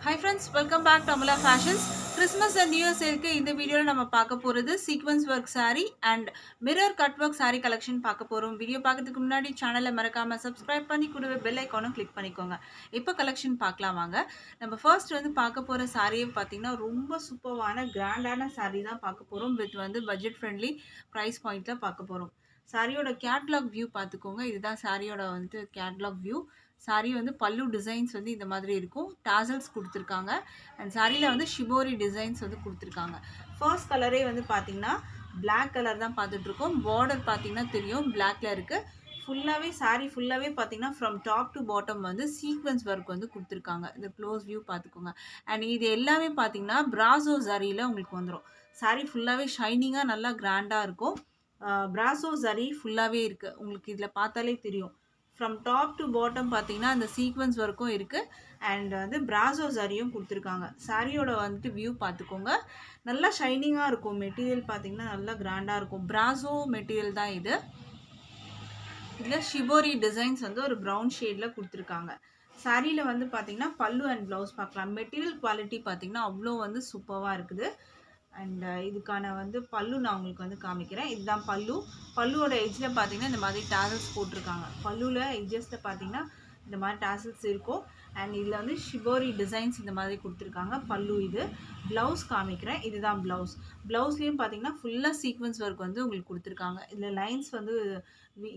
Hi friends, welcome back to Amala Fashions. Christmas and New Year sale இந்த வீடியோல நம்ம பார்க்க போறது sequence work saree and mirror cut work saree collection பார்க்க போறோம். வீடியோ பார்க்கிறதுக்கு முன்னாடி சேனலை மறக்காம subscribe பண்ணி கூடவே bell icon-உம் click பண்ணிக்கோங்க. இப்போ collection பார்க்கலாம் வாங்க. நம்ம first வந்து பார்க்க போற saree பார்த்தீங்கன்னா ரொம்ப சூப்பரான கிராண்டான saree தான் பார்க்க போறோம். with வந்து budget friendly price point-ல பார்க்க போறோம். சாரியோட கேட்லாக் வியூ பார்த்துக்கோங்க. இதுதான் சாரியோட வந்து கேட்லாக் வியூ. சாரி வந்து பல்லு டிசைன்ஸ் வந்து இந்த மாதிரி இருக்கும். டாசல்ஸ் குடுத்துருக்காங்க. அண்ட் சாரியில வந்து ஷிபோரி டிசைன்ஸ் வந்து குடுத்துருக்காங்க. ஃபர்ஸ்ட் கலரே வந்து பார்த்தீங்கன்னா, பிளாக் கலர் தான் பார்த்துட்ருக்கோம். பார்டர் பார்த்தீங்கன்னா தெரியும். பிளாக்ல இருக்கு. ஃபுல்லாவே சாரி ஃபுல்லாவே பார்த்தீங்கன்னா, ஃப்ரம் டாப் டு பாட்டம் வந்து சீக்வென்ஸ் ஒர்க் வந்து குடுத்துருக்காங்க. இந்த க்ளோஸ் வியூ பார்த்துக்கோங்க. அண்ட் இது எல்லாமே பார்த்தீங்கன்னா, பிராசோ ஜரியில உங்களுக்கு வந்துரும். சாரி ஃபுல்லாவே ஷைனிங்கா நல்லா கிராண்டா இருக்கும். பிராசோ ஜரி ஃபுல்லாவே இருக்கு. உங்களுக்கு இதுல பார்த்தாலே தெரியும். ஃப்ரம் டாப் டு பாட்டம் பார்த்தீங்கன்னா, அந்த சீக்வென்ஸ் ஒர்க்கும் இருக்குது. அண்ட் வந்து பிராசோ ஜரியும் கொடுத்துருக்காங்க. சாரியோட வந்துட்டு வியூ பார்த்துக்கோங்க. நல்லா ஷைனிங்காக இருக்கும். மெட்டீரியல் பார்த்தீங்கன்னா நல்லா கிராண்டாக இருக்கும். பிராசோ மெட்டீரியல் தான் இது. இதில் ஷிபோரி டிசைன்ஸ் வந்து ஒரு ப்ரௌன் ஷேடில் கொடுத்துருக்காங்க. சாரியில் வந்து பார்த்தீங்கன்னா பல்லு அண்ட் ப்ளவுஸ் பார்க்கலாம். மெட்டீரியல் குவாலிட்டி பார்த்தீங்கன்னா அவ்வளோ வந்து சூப்பராக இருக்குது. அண்ட் இதுக்கான வந்து பல்லு நான் உங்களுக்கு வந்து காமிக்கிறேன். இதுதான் பல்லு. பல்லுவோட எட்ஜில் பார்த்தீங்கன்னா இந்த மாதிரி டாசல்ஸ் போட்டிருக்காங்க. பல்லுவில் எட்ஜஸில் பார்த்தீங்கன்னா இந்த மாதிரி டாசல்ஸ் இருக்கும். அண்ட் இதில் வந்து ஷிபோரி டிசைன்ஸ் இந்த மாதிரி கொடுத்துருக்காங்க. பல்லு இது. ப்ளவுஸ் காமிக்கிறேன். இதுதான் ப்ளவுஸ். ப்ளவுஸ்லேயும் பார்த்தீங்கன்னா ஃபுல்லாக சீக்வன்ஸ் ஒர்க் வந்து உங்களுக்கு கொடுத்துருக்காங்க. இதில் லைன்ஸ் வந்து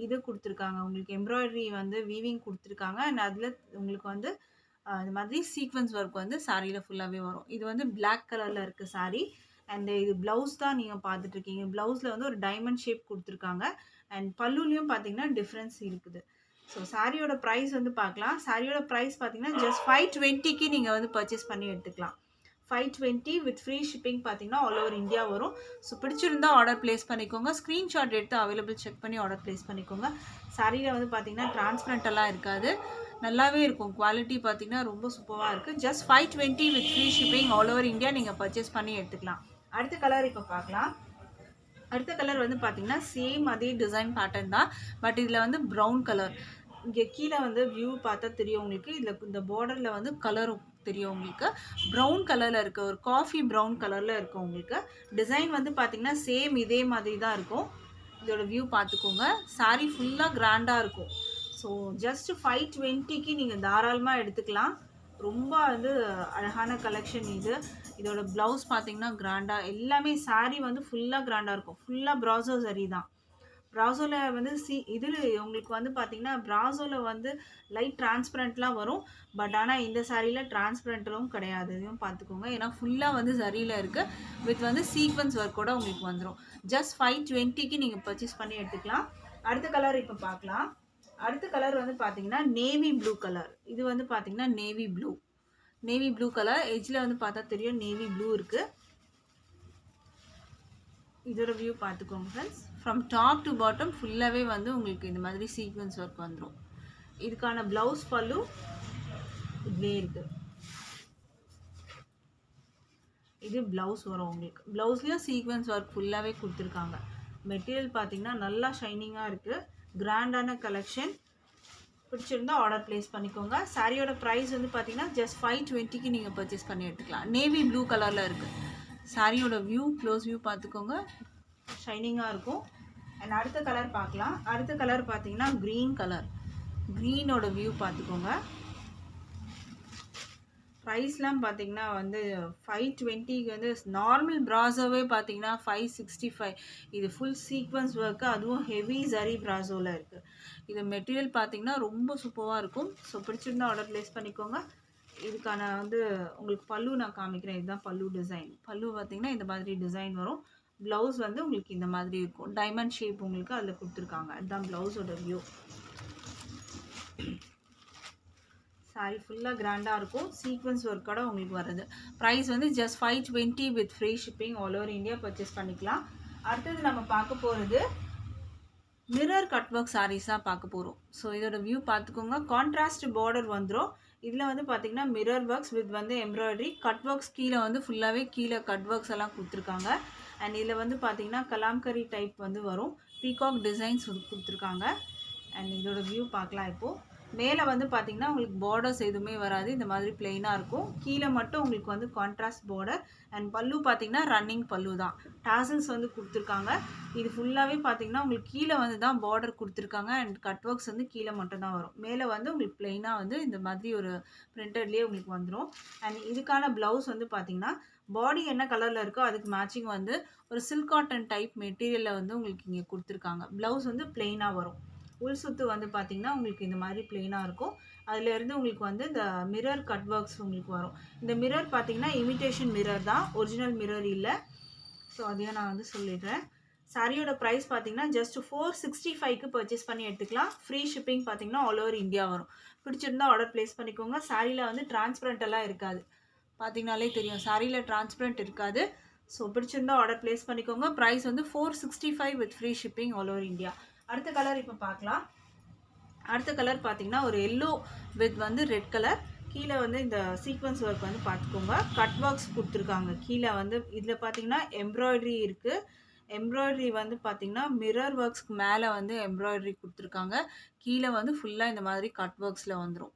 இது கொடுத்துருக்காங்க. உங்களுக்கு எம்ப்ராய்டரி வந்து வீவிங் கொடுத்துருக்காங்க. அண்ட் அதில் உங்களுக்கு வந்து இந்த மாதிரி சீக்வன்ஸ் ஒர்க் வந்து சாரியில் ஃபுல்லாகவே வரும். இது வந்து பிளாக் கலரில் இருக்குது சாரி. அண்ட் இது ப்ளவுஸ் தான் நீங்கள் பார்த்துட்ருக்கீங்க. ப்ளவுஸில் வந்து ஒரு டைமண்ட் ஷேப் கொடுத்துருக்காங்க. அண்ட் பல்லுலேயும் பார்த்தீங்கன்னா டிஃப்ரென்ஸ் இருக்குது. ஸோ சாரியோட ப்ரைஸ் வந்து பார்க்கலாம். சாரியோட ப்ரைஸ் பார்த்தீங்கன்னா ஜஸ்ட் 520க்கு நீங்கள் வந்து பர்ச்சேஸ் பண்ணி எடுத்துக்கலாம். 520 வித் ஃப்ரீ ஷிப்பிங் பார்த்தீங்கன்னா ஆல் ஓவர் இந்தியா வரும். ஸோ பிடிச்சிருந்தா ஆர்டர் ப்ளேஸ் பண்ணிக்கோங்க. ஸ்க்ரீன்ஷாட் எடுத்து அவைலபிள் செக் பண்ணி ஆர்டர் ப்ளேஸ் பண்ணிக்கோங்க. சாரியில் வந்து பார்த்தீங்கன்னா டிரான்ஸ்பரண்டெல்லாம் இருக்காது. நல்லாவே இருக்கும். குவாலிட்டி பார்த்தீங்கன்னா ரொம்ப சூப்பராக இருக்குது. Just 520 with free shipping all over India நீங்கள் பர்ச்சேஸ் பண்ணி எடுத்துக்கலாம். அடுத்த கலர் இப்போ பார்க்கலாம். அடுத்த கலர் வந்து பார்த்தீங்கன்னா சேம் அதே டிசைன் பேட்டர்ன் தான். பட் இதில் வந்து ப்ரௌன் கலர். இங்கே கீழே வந்து வியூ பார்த்தா தெரியும் உங்களுக்கு. இதில் இந்த பார்டரில் வந்து கலரும் தெரியும் உங்களுக்கு. ப்ரௌன் கலரில் இருக்குது. ஒரு காஃபி ப்ரௌன் கலரில் இருக்கும் உங்களுக்கு. டிசைன் வந்து பார்த்தீங்கன்னா சேம் இதே மாதிரி தான் இருக்கும். இதோட வியூ பார்த்துக்கோங்க. சாரீ ஃபுல்லாக கிராண்டாக இருக்கும். ஸோ ஜஸ்ட் 520க்கு நீங்கள் தாராளமாக எடுத்துக்கலாம். ரொம்ப வந்து அழகான கலெக்ஷன் இது. இதோட ப்ளவுஸ் பார்த்தீங்கன்னா கிராண்டாக எல்லாமே சாரீ வந்து ஃபுல்லாக கிராண்டாக இருக்கும். ஃபுல்லாக ப்ராசோ சரி தான். ப்ராசோவில் வந்து இதில் உங்களுக்கு வந்து பார்த்தீங்கன்னா ப்ராசோவில் வந்து லைட் டிரான்ஸ்பரண்ட்லாம் வரும். பட் ஆனால் இந்த சாரியில் டிரான்ஸ்பரண்ட்டும் கிடையாது. இதையும் பார்த்துக்கோங்க. ஏன்னா ஃபுல்லாக வந்து சரியில் இருக்குது. வித் வந்து சீக்வன்ஸ் ஒர்க்கோட உங்களுக்கு வந்துடும். ஜஸ்ட் 520க்கு நீங்கள் பர்ச்சேஸ் பண்ணி எடுத்துக்கலாம். அடுத்த கலர் இப்போ பார்க்கலாம். அடுத்த கலர் வந்து பார்த்தீங்கன்னா நேவி ப்ளூ கலர். இது வந்து பார்த்தீங்கன்னா நேவி ப்ளூ கலர். எட்ஜில் வந்து பார்த்தா தெரியும் நேவி ப்ளூ இருக்குது. இதோட வியூ பார்த்துக்கோங்க friends. From top to bottom ஃபுல்லாகவே வந்து உங்களுக்கு இந்த மாதிரி சீக்வன்ஸ் ஒர்க் வந்துடும். இதுக்கான ப்ளவுஸ் பல்லு இப்படியே இருக்குது. இது ப்ளவுஸ் வரும் உங்களுக்கு. ப்ளவுஸ்லேயும் சீக்வன்ஸ் ஒர்க் ஃபுல்லாகவே கொடுத்துருக்காங்க. மெட்டீரியல் பார்த்தீங்கன்னா நல்லா ஷைனிங்காக இருக்குது. கிராண்டான கலெக்ஷன். பிடிச்சிருந்தா ஆர்டர் ப்ளேஸ் பண்ணிக்கோங்க. சாரியோட ப்ரைஸ் வந்து பார்த்தீங்கன்னா ஜஸ்ட் 520க்கு நீங்கள் பர்ச்சேஸ் பண்ணி எடுத்துக்கலாம். நேவி ப்ளூ கலரில் இருக்குது. சாரியோட வியூ க்ளோஸ் வியூ பார்த்துக்கோங்க. ஷைனிங்காக இருக்கும். அண்ட் அடுத்த கலர் பார்க்கலாம். அடுத்த கலர் பார்த்தீங்கன்னா க்ரீன் கலர். க்ரீனோட வியூ பார்த்துக்கோங்க. ப்ரைஸ்லாம் பார்த்தீங்கன்னா வந்து 520க்கு வந்து நார்மல் ப்ராசோவே பார்த்தீங்கன்னா 565. இது ஃபுல் சீக்வன்ஸ் ஒர்க்கு. அதுவும் ஹெவி ஜரி ப்ராசோவில் இருக்குது. இது மெட்டீரியல் பார்த்தீங்கன்னா ரொம்ப சூப்பராக இருக்கும். ஸோ பிடிச்சிருந்தா ஆர்டர் ப்ளேஸ் பண்ணிக்கோங்க. இதுக்கான வந்து உங்களுக்கு பல்லு நான் காமிக்கிறேன். இதுதான் பல்லு டிசைன். பல்லு பார்த்தீங்கன்னா இந்த மாதிரி டிசைன் வரும். ப்ளவுஸ் வந்து உங்களுக்கு இந்த மாதிரி இருக்கும். டைமண்ட் ஷேப் உங்களுக்கு அதில் கொடுத்துருக்காங்க. அதுதான் ப்ளவுஸோட வியூ. சாரி ஃபுல்லாக கிராண்டாக இருக்கும். சீக்வன்ஸ் ஒர்க்கோட உங்களுக்கு வருது. ப்ரைஸ் வந்து just 520 with free shipping all over India purchase பண்ணிக்கலாம். அடுத்தது நம்ம பார்க்க போகிறது மிரர் கட் ஒர்க் சாரீஸ் தான் பார்க்க போகிறோம். ஸோ இதோட வியூ பார்த்துக்கோங்க. கான்ட்ராஸ்ட் பார்டர் வந்துடும். இதில் வந்து பார்த்தீங்கன்னா மிரர் ஒர்க்ஸ் வித் வந்து எம்ப்ராய்டரி கட் ஒர்க்ஸ். கீழே வந்து ஃபுல்லாகவே கீழே கட் ஒர்க்ஸ் எல்லாம் கொடுத்துருக்காங்க. அண்ட் இதில் வந்து பார்த்தீங்கன்னா கலாம்கரி டைப் வந்து வரும். பீகாக் டிசைன்ஸ் கொடுத்துருக்காங்க. அண்ட் இதோட வியூ பார்க்கலாம் இப்போது. மேலே வந்து பார்த்தீங்கன்னா உங்களுக்கு பார்டர்ஸ் எதுவுமே வராது. இந்த மாதிரி பிளெயினாக இருக்கும். கீழே மட்டும் உங்களுக்கு வந்து கான்ட்ராஸ்ட் பார்டர் அண்ட் பல்லு பார்த்தீங்கன்னா ரன்னிங் பல்லு தான். டாசல்ஸ் வந்து கொடுத்துருக்காங்க. இது ஃபுல்லாகவே பார்த்தீங்கன்னா உங்களுக்கு கீழே வந்து தான் பார்டர் கொடுத்துருக்காங்க அண்ட் கட் ஒர்க்ஸ் வந்து கீழே மட்டும் தான் வரும். மேலே வந்து உங்களுக்கு பிளெயினாக வந்து இந்த மாதிரி ஒரு பிரிண்டட்லேயே உங்களுக்கு வந்துடும். அண்ட் இதுக்கான ப்ளவுஸ் வந்து பார்த்தீங்கன்னா பாடி என்ன கலரில் இருக்கோ அதுக்கு மேட்சிங் வந்து ஒரு சில்க் காட்டன் டைப் மெட்டீரியலில் வந்து உங்களுக்கு இங்கே கொடுத்துருக்காங்க. ப்ளவுஸ் வந்து பிளெயினாக வரும். உள் சுத்து வந்து பார்த்தீங்கன்னா உங்களுக்கு இந்த மாதிரி பிளெயினாக இருக்கும். அதுலேருந்து உங்களுக்கு வந்து இந்த மிரர் கட் ஒர்க்ஸ் உங்களுக்கு வரும். இந்த மிரர் பார்த்தீங்கன்னா இமிட்டேஷன் மிரர் தான், ஒரிஜினல் மிரர் இல்லை. ஸோ அதையும் நான் வந்து சொல்லிடுறேன். சாரியோட ப்ரைஸ் பார்த்தீங்கன்னா ஜஸ்ட் 465க்கு பர்ச்சேஸ் பண்ணி எடுத்துக்கலாம். ஃப்ரீ ஷிப்பிங் பார்த்தீங்கன்னா ஆல் ஓவர் இந்தியா வரும். பிடிச்சிருந்தா ஆர்டர் ப்ளேஸ் பண்ணிக்கோங்க. சாரியில் வந்து டிரான்ஸ்பரண்ட் எல்லாம் இருக்காது, பார்த்தீங்கனாலே தெரியும் சாரியில் டிரான்ஸ்பரண்ட் இருக்காது. ஸோ பிடிச்சிருந்தா ஆர்டர் ப்ளேஸ் பண்ணிக்கோங்க. ப்ரைஸ் வந்து 465 with free shipping all over India. அடுத்த கலர் இப்போ பார்க்கலாம். அடுத்த கலர் பார்த்தீங்கன்னா ஒரு எல்லோ வித் வந்து ரெட் கலர். கீழே வந்து இந்த சீக்வன்ஸ் ஒர்க் வந்து பார்த்துக்கோங்க. கட் ஒர்க்ஸ் கொடுத்துருக்காங்க. கீழே வந்து இதில் பார்த்தீங்கன்னா எம்ப்ராய்டரி இருக்குது. எம்ப்ராய்டரி வந்து பார்த்தீங்கன்னா மிரர் ஒர்க்ஸ்க்கு மேலே வந்து எம்ப்ராய்டரி கொடுத்துருக்காங்க. கீழே வந்து ஃபுல்லாக இந்த மாதிரி கட் ஒர்க்ஸில் வந்துடும்.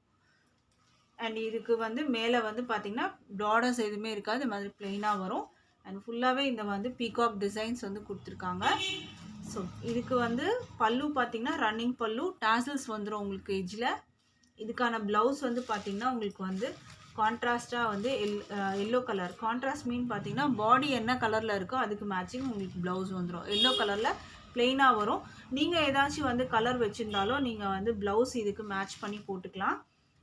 அண்ட் இதுக்கு வந்து மேலே வந்து பார்த்தீங்கன்னா பார்டர்ஸ் எதுவுமே இருக்காது, இந்த மாதிரி பிளெயினாக வரும். அண்ட் ஃபுல்லாகவே இந்த வந்து பீகாக் டிசைன்ஸ் வந்து கொடுத்துருக்காங்க. ஸோ இதுக்கு வந்து பல்லு பார்த்தீங்கன்னா ரன்னிங் பல்லு, டாசல்ஸ் வந்துடும் உங்களுக்கு எஜ்ஜில். இதுக்கான ப்ளவுஸ் வந்து பார்த்தீங்கன்னா உங்களுக்கு வந்து கான்ட்ராஸ்ட்டாக வந்து எல்லோ கலர். கான்ட்ராஸ்ட் மீன் பார்த்தீங்கன்னா பாடி என்ன கலரில் இருக்கோ அதுக்கு மேட்சிங் உங்களுக்கு ப்ளவுஸ் வந்துடும். எல்லோ கலரில் பிளெயினாக வரும். நீங்கள் ஏதாச்சும் வந்து கலர் வச்சுருந்தாலும் நீங்கள் வந்து ப்ளவுஸ் இதுக்கு மேட்ச் பண்ணி போட்டுக்கலாம்.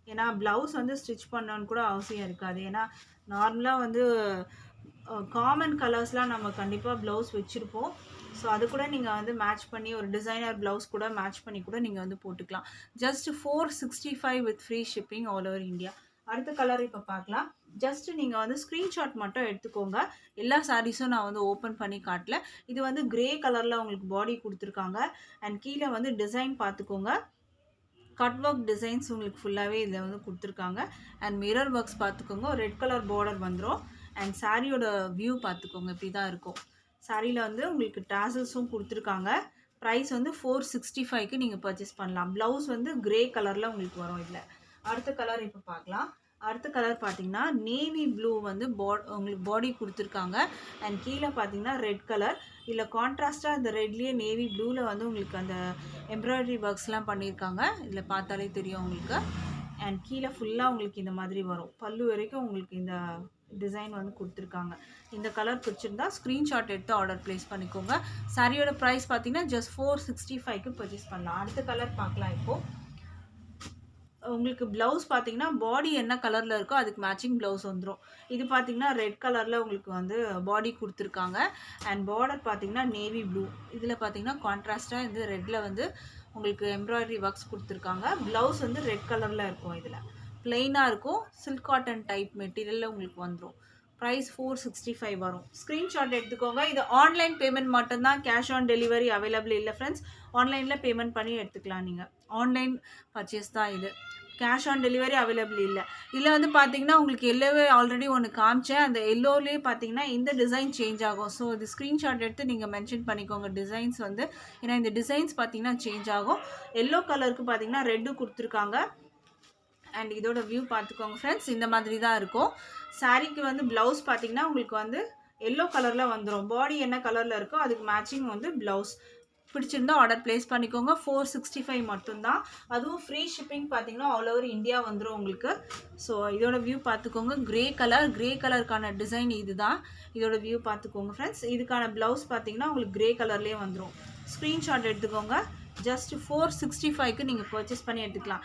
ஏன்னா ப்ளவுஸ் வந்து ஸ்டிச் பண்ணணுன்னு கூட அவசியம் இருக்காது. ஏன்னா நார்மலாக வந்து காமன் கலர்ஸ்லாம் நம்ம கண்டிப்பாக ப்ளவுஸ் வச்சுருப்போம். ஸோ அது கூட நீங்கள் வந்து மேட்ச் பண்ணி ஒரு டிசைனர் ப்ளவுஸ் கூட மேட்ச் பண்ணி கூட நீங்கள் வந்து போட்டுக்கலாம். Just 465 with free shipping all over India. அடுத்த கலர் இப்போ பார்க்கலாம். ஜஸ்ட் நீங்கள் வந்து ஸ்க்ரீன்ஷாட் மட்டும் எடுத்துக்கோங்க. எல்லா சாரீஸும் நான் வந்து ஓப்பன் பண்ணி காட்டல. இது வந்து கிரே கலரில் உங்களுக்கு பாடி கொடுத்துருக்காங்க. அண்ட் கீழே வந்து டிசைன் பார்த்துக்கோங்க. கட் ஒர்க் டிசைன்ஸ் உங்களுக்கு ஃபுல்லாகவே இதில் வந்து கொடுத்துருக்காங்க. அண்ட் மிரர் ஒர்க்ஸ் பார்த்துக்கோங்க. ரெட் கலர் பார்டர் வந்துடும். அண்ட் சாரியோட வியூ பார்த்துக்கோங்க, இப்படி தான் இருக்கும். சாரியில் வந்து உங்களுக்கு டாசல்ஸும் கொடுத்துருக்காங்க. ப்ரைஸ் வந்து 465க்கு நீங்கள் பர்ச்சேஸ் பண்ணலாம். ப்ளவுஸ் வந்து கிரே கலரில் உங்களுக்கு வரும் இதில். அடுத்த கலர் இப்போ பார்க்கலாம். அடுத்த கலர் பார்த்தீங்கன்னா நேவி ப்ளூ வந்து உங்களுக்கு பாடி கொடுத்துருக்காங்க. அண்ட் கீழே பார்த்தீங்கன்னா ரெட் கலர். இதில் கான்ட்ராஸ்ட்டாக இந்த ரெட்லேயே நேவி ப்ளூவில் வந்து உங்களுக்கு அந்த எம்ப்ராய்டரி ஒர்க்ஸ்லாம் பண்ணியிருக்காங்க. இதில் பார்த்தாலே தெரியும் உங்களுக்கு. அண்ட் கீழே ஃபுல்லாக உங்களுக்கு இந்த மாதிரி வரும். பல்லு வரைக்கும் உங்களுக்கு இந்த டிசைன் வந்து கொடுத்துருக்காங்க. இந்த கலர் பிடிச்சிருந்தா ஸ்க்ரீன்ஷாட் எடுத்து ஆர்டர் ப்ளேஸ் பண்ணிக்கோங்க. சாரியோட ப்ரைஸ் பார்த்தீங்கன்னா ஜஸ்ட் 465க்கு பர்ச்சேஸ் பண்ணலாம். அடுத்த கலர் பார்க்கலாம். இப்போது உங்களுக்கு ப்ளவுஸ் பார்த்தீங்கன்னா பாடி என்ன கலரில் இருக்கோ அதுக்கு மேட்சிங் ப்ளவுஸ் வந்துடும். இது பார்த்தீங்கன்னா ரெட் கலரில் உங்களுக்கு வந்து பாடி கொடுத்துருக்காங்க. அண்ட் பார்டர் பார்த்தீங்கன்னா நேவி ப்ளூ. இதில் பார்த்தீங்கன்னா கான்ட்ராஸ்ட்டாக இந்த ரெட்டில் வந்து உங்களுக்கு எம்ப்ராய்டரி ஒர்க்ஸ் கொடுத்துருக்காங்க. ப்ளவுஸ் வந்து ரெட் கலரில் இருக்கும். இதில் பிளெயினாக இருக்கும். சில்க் காட்டன் டைப் மெட்டீரியலில் உங்களுக்கு வந்துடும். ப்ரைஸ் 465 வரும். ஸ்க்ரீன்ஷாட் எடுத்துக்கோங்க. இது ஆன்லைன் பேமெண்ட் மட்டும்தான், கேஷ் ஆன் டெலிவரி அவைலபிள் இல்லை ஃப்ரெண்ட்ஸ். ஆன்லைனில் பேமெண்ட் பண்ணி எடுத்துக்கலாம். நீங்கள் ஆன்லைன் பர்ச்சேஸ் தான் இது. கேஷ் ஆன் டெலிவரி அவைலபிள் இல்லை. இதில் வந்து பார்த்தீங்கன்னா உங்களுக்கு எல்லோவே ஆல்ரெடி ஒன்று காமிச்சேன். அந்த எல்லோலேயே பார்த்தீங்கன்னா இந்த டிசைன் சேஞ்ச் ஆகும். ஸோ இது ஸ்க்ரீன்ஷாட் எடுத்து நீங்கள் மென்ஷன் பண்ணிக்கோங்க டிசைன்ஸ் வந்து. ஏன்னா இந்த டிசைன்ஸ் பார்த்தீங்கன்னா சேஞ்ச் ஆகும். எல்லோ கலருக்கு பார்த்தீங்கன்னா ரெட்டு கொடுத்துருக்காங்க. அண்ட் இதோட வியூ பார்த்துக்கோங்க ஃப்ரெண்ட்ஸ். இந்த மாதிரி தான் இருக்கும். சாரீக்கு வந்து ப்ளவுஸ் பார்த்தீங்கன்னா உங்களுக்கு வந்து எல்லோ கலரில் வந்துடும். பாடி என்ன கலரில் இருக்கோ அதுக்கு மேட்சிங் வந்து ப்ளவுஸ். பிடிச்சிருந்தா ஆர்டர் ப்ளேஸ் பண்ணிக்கோங்க. 465 மட்டும்தான். அதுவும் ஃப்ரீ ஷிப்பிங் பார்த்தீங்கன்னா ஆல் ஓவர் இந்தியா வந்துடும் உங்களுக்கு. ஸோ இதோட வியூ பார்த்துக்கோங்க. கிரே கலருக்கான டிசைன் இது தான். இதோட வியூ பார்த்துக்கோங்க ஃப்ரெண்ட்ஸ். இதுக்கான ப்ளவுஸ் பார்த்தீங்கன்னா உங்களுக்கு கிரே கலர்லேயே வந்துடும். ஸ்க்ரீன்ஷாட் எடுத்துக்கோங்க. ஜஸ்ட் 465க்கு நீங்கள் பர்ச்சேஸ் பண்ணி எடுத்துக்கலாம்.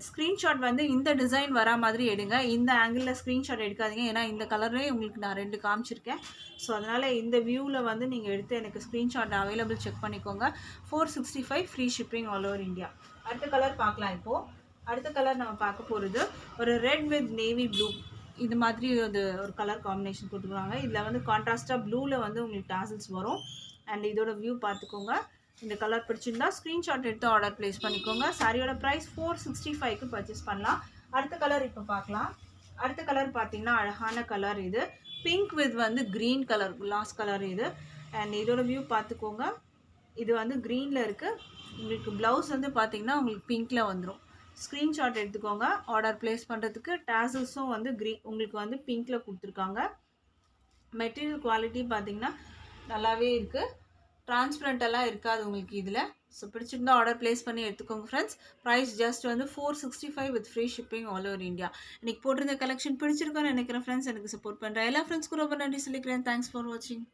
ஸ்க்ரீன்ஷாட் வந்து இந்த டிசைன் வரா மாதிரி எடுங்க. இந்த ஆங்கிளில் ஸ்க்ரீன்ஷாட் எடுக்காதீங்க. ஏன்னா இந்த கலர்லேயே உங்களுக்கு நான் 2 காமிச்சிருக்கேன். ஸோ அதனால் இந்த வியூவில் வந்து நீங்கள் எடுத்து எனக்கு ஸ்க்ரீன்ஷாட் அவைலபிள் செக் பண்ணிக்கோங்க. 465 free shipping all over India. அடுத்த கலர் பார்க்கலாம். இப்போது அடுத்த கலர் நம்ம பார்க்க போகிறது ஒரு ரெட் வித் நேவி ப்ளூ. இது மாதிரி ஒரு கலர் காம்பினேஷன் கொடுத்துருக்காங்க. இதில் வந்து கான்ட்ராஸ்ட்டாக ப்ளூவில் வந்து உங்களுக்கு டாசல்ஸ் வரும். அண்ட் இதோட வியூ பார்த்துக்கோங்க. இந்த கலர் பிடிச்சிருந்தா ஸ்க்ரீன்ஷாட் எடுத்து ஆர்டர் ப்ளேஸ் பண்ணிக்கோங்க. சாரியோட ப்ரைஸ் 465க்கு பர்ச்சேஸ் பண்ணலாம். அடுத்த கலர் இப்போ பார்க்கலாம். அடுத்த கலர் பார்த்தீங்கன்னா அழகான கலர். இது பிங்க் வித் வந்து க்ரீன் கலர், கிளாஸ் கலர் இது. அண்ட் இதோட வியூ பார்த்துக்கோங்க. இது வந்து க்ரீனில் இருக்குது. உங்களுக்கு ப்ளவுஸ் வந்து பார்த்தீங்கன்னா உங்களுக்கு பிங்க்கில் வந்துடும். ஸ்க்ரீன்ஷாட் எடுத்துக்கோங்க. ஆர்டர் பிளேஸ் பண்ணுறதுக்கு. டாசல்ஸும் வந்து உங்களுக்கு வந்து பிங்க்கில் கொடுத்துருக்காங்க. மெட்டீரியல் குவாலிட்டி பார்த்தீங்கன்னா நல்லாவே இருக்குது. டிரான்ஸ்பரண்டெல்லாம் இருக்காது உங்களுக்கு இதில். ஸோ பிடிச்சிருந்தா ஆர்டர் பிளேஸ் பண்ணி எடுத்துக்கோங்க ஃப்ரெண்ட்ஸ். ப்ரைஸ் ஜஸ்ட் வந்து 465 with free shipping all over India. இன்றைக்கி போட்டிருந்த கலெக்ஷன் பிடிச்சிருக்கோன்னு நினைக்கிறேன் ஃப்ரெண்ட்ஸ். எனக்கு சப்போர்ட் பண்ணுறேன் எல்லா ஃப்ரெண்ட்ஸ்க்கும் ரொம்ப நன்றி சொல்லிக்கிறேன். தேங்க்ஸ் ஃபார் வாட்சிங்.